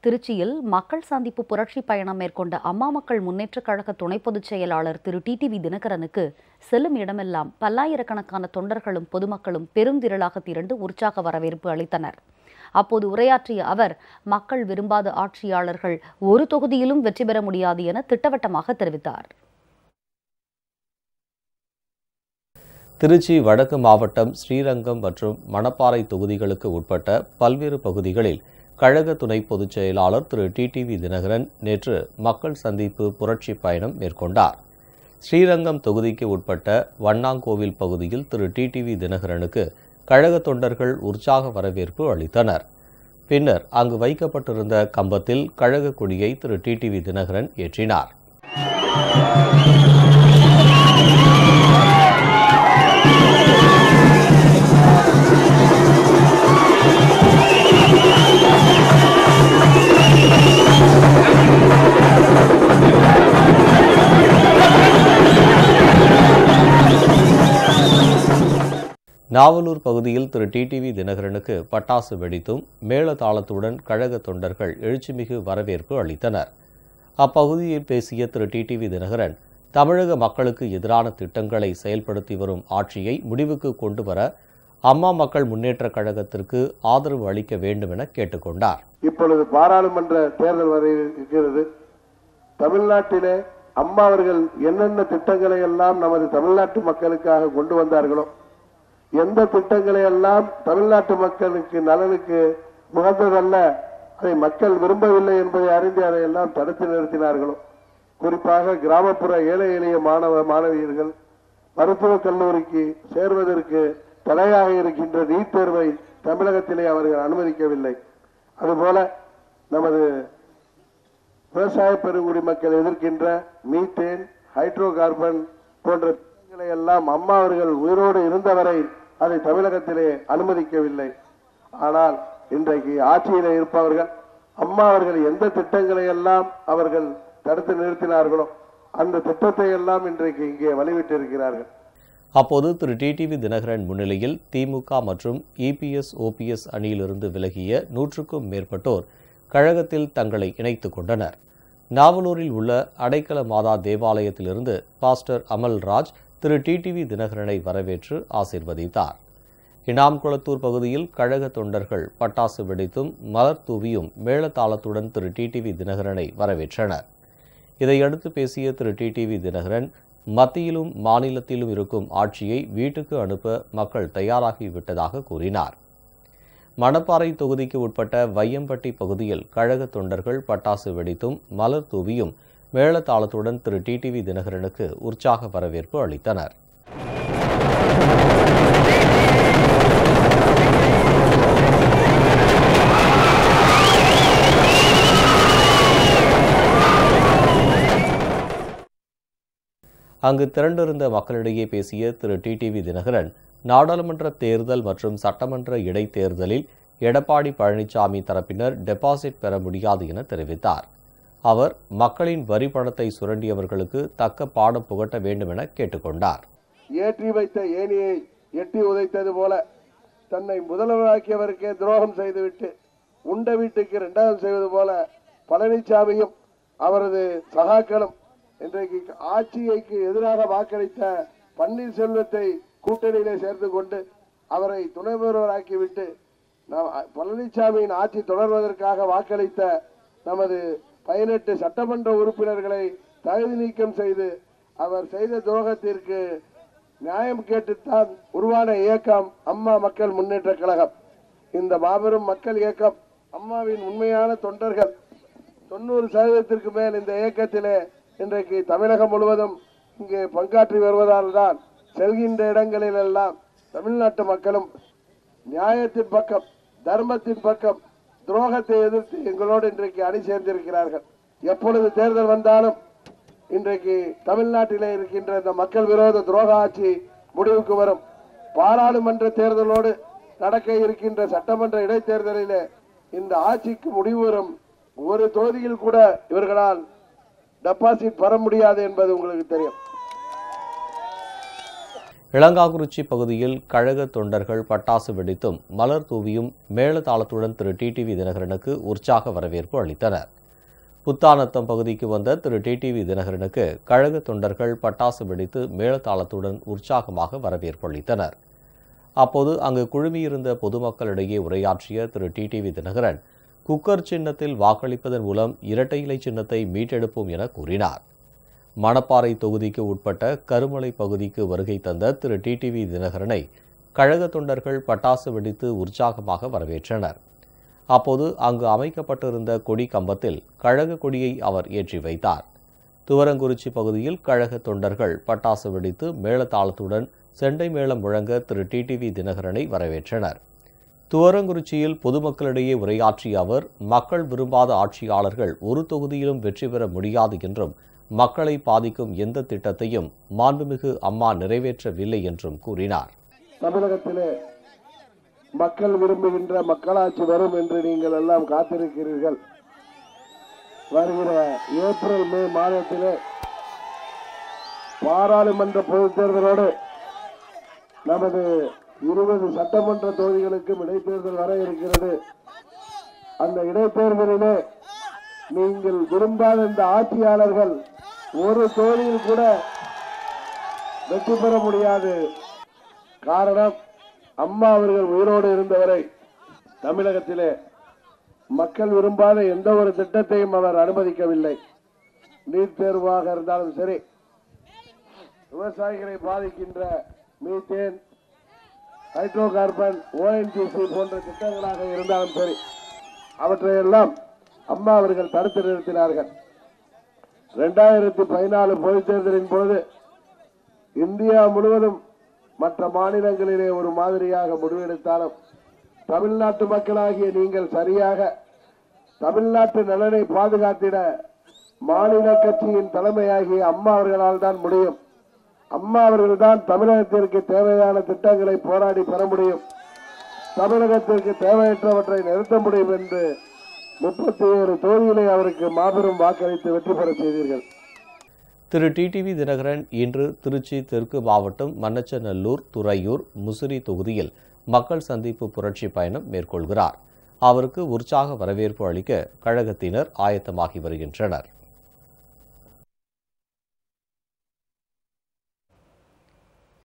திருச்சியில் மக்கள் சந்திப்பு புரட்சி பயணம் மேற்கொண்ட அம்மா மக்கள் முன்னேற்றக் கழக துணை பொதுச் செயலாளர் திரு டிடிவி தினகரனுக்கு செல்லும் இடமெல்லாம் பல்லாயிரக்கணக்கான தொண்டர்களும் பொதுமக்களும் பெருந்திரளாக திரண்டு உற்சாக வரவேற்பு அளித்தனர். அப்போது உரையாற்றிய அவர், மக்கள் விரும்பாத ஆட்சியாளர்கள் ஒரு தொகுதியிலும் வெற்றி பெற முடியாது என திட்டவட்டமாக தெரிவித்தார். திருச்சி வடக்கு மாவட்டம் ஸ்ரீரங்கம் மற்றும் மணப்பாறை தொகுதிகளுக்கு உட்பட்ட பல்வேறு பகுதிகளில் கழக துணை பொதுச் செயலாளர் திரு டிடிவி தினகரன் நேற்று மக்கள் சந்திப்பு புரட்சி பயணம் மேற்கொண்டார். ஸ்ரீரங்கம் தொகுதிக்கு உட்பட்ட வண்ணாங்கோவில் பகுதியில் திரு டிடிவி தினகரனுக்கு கழக தொண்டர்கள் உற்சாக வரவேற்பு அளித்தனர். பின்னர் அங்கு வைக்கப்பட்டிருந்த கம்பத்தில் கழக கொடியை திரு டிடிவி தினகரன் ஏற்றினார். நாவலூர் பகுதியில் திரு டிடிவி தினகரனுக்கு பட்டாசு வெடித்தும் மேளதாளத்துடன் கழக தொண்டர்கள் எழுச்சிமிகு வரவேற்பு அளித்தனர். அப்பகுதியில் பேசிய திரு டிடிவி தினகரன், தமிழக மக்களுக்கு எதிரான திட்டங்களை செயல்படுத்தி வரும் ஆட்சியை முடிவுக்கு கொண்டு வர அம்மா மக்கள் முன்னேற்றக் கழகத்திற்கு ஆதரவு அளிக்க வேண்டும் என கேட்டுக்கொண்டார். இப்பொழுது பாராளுமன்ற தேர்தல் வரை இருக்கிறது. தமிழ்நாட்டிலே அம்மா அவர்கள் என்னென்ன திட்டங்களை எல்லாம் நமது தமிழ்நாட்டு மக்களுக்காக கொண்டு வந்தார்களோ, எந்த திட்டங்களை எல்லாம் தமிழ்நாட்டு மக்களுக்கு நலனுக்கு முகந்ததல்ல, அதை மக்கள் விரும்பவில்லை என்பதை அறிந்து அதையெல்லாம் தடுத்து நிறுத்தினார்களோ, குறிப்பாக கிராமப்புற ஏழை எளிய மாணவியர்கள் மருத்துவக் கல்லூரிக்கு சேர்வதற்கு தடையாக இருக்கின்ற நீட் தேர்வை தமிழகத்திலே அவர்கள் அனுமதிக்கவில்லை. அதுபோல நமது விவசாய பெருங்குடி மக்கள் எதிர்க்கின்ற மீத்தேன், ஹைட்ரோ கார்பன் போன்ற திட்டங்களை எல்லாம் அம்மா அவர்கள் உயிரோடு இருந்தவரை அதை தமிழகத்திலே அனுமதிக்கவில்லை. ஆனால் இன்றைக்கு ஆட்சியிலே இருப்பவர்கள் அம்மா அவர்கள் எந்த திட்டங்களை எல்லாம் அவர்கள் தடுத்து நிறுத்தினார்களோ அந்த திட்டத்தை எல்லாம் இன்றைக்கு இங்கே வழிவிட்டிருக்கிறார்கள். அப்போது திரு டிடிவி தினகரன் முன்னிலையில் திமுக மற்றும் இபிஎஸ் ஓபிஎஸ் அணியிலிருந்து விலகிய 100க்கும் மேற்பட்டோர் கழகத்தில் தங்களை இணைத்துக் கொண்டனர். நாவலூரில் உள்ள அடைக்கல மாதா தேவாலயத்திலிருந்து பாஸ்டர் அமல்ராஜ் திரு டிடிவி தினகரனை வரவேற்று ஆசீர்வதித்தார். இனாம்குளத்தூர் பகுதியில் கழக தொண்டர்கள் பட்டாசு வெடித்தும் மலர் தூவியும் மேளதாளத்துடன் திரு டிடிவி தினகரனை வரவேற்றனர். இதையடுத்து பேசிய திரு டிடிவி தினகரன், மத்தியிலும் மாநிலத்திலும் இருக்கும் ஆட்சியை வீட்டுக்கு அனுப்ப மக்கள் தயாராகிவிட்டதாக கூறினார். மணப்பாறை தொகுதிக்கு உட்பட்ட வையம்பட்டி பகுதியில் கழக தொண்டர்கள் பட்டாசு வெடித்தும் மலர் தூவியும் மேளதாளத்துடன் திரு டிடிவி தினகரனுக்கு உற்சாக வரவேற்பு அளித்தனர். அங்கு திரண்டிருந்த மக்களிடையே பேசிய திரு டிடிவி தினகரன், நாடாளுமன்ற தேர்தல் மற்றும் சட்டமன்ற இடைத்தேர்தலில் எடப்பாடி பழனிசாமி தரப்பினர் டெபாசிட் பெற முடியாது என தெரிவித்தார். அவர் மக்களின் வரி பணத்தை சுரண்டியவர்களுக்கு தக்க பாடம் புகட்ட வேண்டும் என கேட்டுக்கொண்டார். ஏற்றி வைத்த ஏணியை எட்டி உதைத்தது போல தன்னை முதல்வராக்கியவருக்கே துரோகம் செய்துவிட்டு உண்ட வீட்டுக்கு இரண்டாவது செய்வது போல பழனிசாமியும் அவரது சகாக்களும் இன்றைக்கு ஆட்சிக்கு எதிராக வாக்களித்த பன்னீர்செல்வத்தை கூட்டணியிலே சேர்த்து கொண்டு அவரை துணை முதல்வராக்கிவிட்டு பழனிசாமியின் ஆட்சி தொடர்வதற்காக வாக்களித்த நமது 18 சட்டமன்ற உறுப்பினர்களை தகுதி நீக்கம் செய்து அவர் செய்த துரோகத்திற்கு நியாயம் கேட்டுத்தான் உருவான இயக்கம் அம்மா மக்கள் முன்னேற்ற கழகம். இந்த மாபெரும் மக்கள் இயக்கம் அம்மாவின் உண்மையான தொண்டர்கள் 90% மேல் இந்த இயக்கத்திலே இன்றைக்கு தமிழகம் முழுவதும் இங்கே பங்காற்றி வருவதால் தான் செல்கின்ற இடங்களில் எல்லாம் தமிழ்நாட்டு மக்களும் நியாயத்தின் பக்கம், தர்மத்தின் பக்கம், துரோகத்தை எதிர்த்து எங்களோடு இன்றைக்கு அணி சேர்ந்திருக்கிறார்கள். எப்பொழுது தேர்தல் வந்தாலும் இன்றைக்கு தமிழ்நாட்டிலே இருக்கின்ற இந்த மக்கள் விரோத துரோக ஆட்சி முடிவுக்கு வரும். பாராளுமன்ற தேர்தலோடு நடக்க இருக்கின்ற சட்டமன்ற இடைத்தேர்தலிலே இந்த ஆட்சிக்கு முடிவு வரும். ஒரு தொகுதியில் கூட இவர்களால் டெபாசிட் பெற முடியாது என்பது உங்களுக்கு தெரியும். இளங்காகுறிச்சி பகுதியில் கழக தொண்டர்கள் பட்டாசு வெடித்தும் மலர் தூவியும் மேளதாளத்துடன் திரு டிடிவி தினகரனுக்கு உற்சாக வரவேற்பு அளித்தனர். புத்தானத்தம் பகுதிக்கு வந்த திரு டிடிவி தினகரனுக்கு கழக தொண்டர்கள் பட்டாசு வெடித்து மேளதாளத்துடன் உற்சாகமாக வரவேற்பு அளித்தனர். அப்போது அங்கு குழுமியிருந்த பொதுமக்களிடையே உரையாற்றிய திரு டிடிவி தினகரன், குக்கர் சின்னத்தில் வாக்களிப்பதன் மூலம் இரட்டை இலை சின்னத்தை மீட்டெடுப்போம் என கூறினார். மணப்பாறை தொகுதிக்கு உட்பட்ட கருமலை பகுதிக்கு வருகை தந்த திரு டிடிவி தினகரனை கழக தொண்டர்கள் பட்டாசு வெடித்து உற்சாகமாக வரவேற்றனர். அப்போது அங்கு அமைக்கப்பட்டிருந்த கொடி கம்பத்தில் கழக கொடியை அவர் ஏற்றி வைத்தார். துவரங்குறிச்சி பகுதியில் கழக தொண்டர்கள் பட்டாசு வெடித்து மேளதாளத்துடன் செண்டை மேளம் முழங்க திரு டிடிவி தினகரனை வரவேற்றனர். துவரங்குறிச்சியில் பொதுமக்களிடையே உரையாற்றிய அவர், மக்கள் விரும்பாத ஆட்சியாளர்கள் ஒரு தொகுதியிலும் வெற்றி பெற முடியாது என்றும், மக்களை பாதிக்கும் எந்த திட்டத்தையும் மாண்புமிகு அம்மா நிறைவேற்றவில்லை என்றும் கூறினார். தமிழகத்திலே மக்கள் விரும்புகின்ற மக்களாட்சி வரும் என்று நீங்கள் எல்லாம் காத்திருக்கிறீர்கள். வருகிற ஏப்ரல் மே மாதத்திலே பாராளுமன்ற பொதுத் தேர்தலோடு நமது 20 சட்டமன்ற தொகுதிகளுக்கும் இடைத்தேர்தல் வர இருக்கிறது. அந்த இடைத்தேர்தலிலே நீங்கள் விரும்பாத இந்த ஆட்சியாளர்கள் ஒரு தொகுதியில் கூட வெற்றி பெற முடியாது. காரணம், அம்மா அவர்கள் உயிரோடு இருந்தவரை தமிழகத்திலே மக்கள் விரும்பாத எந்த ஒரு திட்டத்தையும் அவர் அனுமதிக்கவில்லை. நீட் தேர்வாக இருந்தாலும் சரி, விவசாயிகளை பாதிக்கின்ற மீத்தேன், ஹைட்ரோ கார்பன், ONGC போன்ற திட்டங்களாக இருந்தாலும் சரி, அவற்றையெல்லாம் அம்மா அவர்கள் தடுத்து நிறுத்தினார்கள். 2014 பொதுத் தேர்தலின் போது இந்தியா முழுவதும் மற்ற மாநிலங்களிலே ஒரு மாதிரியாக முடிவெடுத்தாலும் தமிழ்நாட்டு மக்களாகிய நீங்கள் சரியாக தமிழ்நாட்டு நலனை பாதுகாத்திட மாநில கட்சியின் தலைமையாகிய அம்மா அவர்களால் தான் முடியும். அம்மா அவர்கள்தான் தமிழகத்திற்கு தேவையான திட்டங்களை போராடி பெற முடியும், தமிழகத்திற்கு தேவையற்றவற்றை நிறுத்த முடியும் என்று 37 தொகுதிகளை அவருக்கு மாபெரும் வாக்களித்து வெற்றி பெற செய்தீர்கள். திரு டிடிவி தினகரன் இன்று திருச்சி தெற்கு மாவட்டம் மண்ணச்சநல்லூர், துறையூர், முசிறி தொகுதியில் மக்கள் சந்திப்பு புரட்சி பயணம் மேற்கொள்கிறார். அவருக்கு உற்சாக வரவேற்பு அளிக்க கழகத்தினர் ஆயத்தமாகி வருகின்றனர்.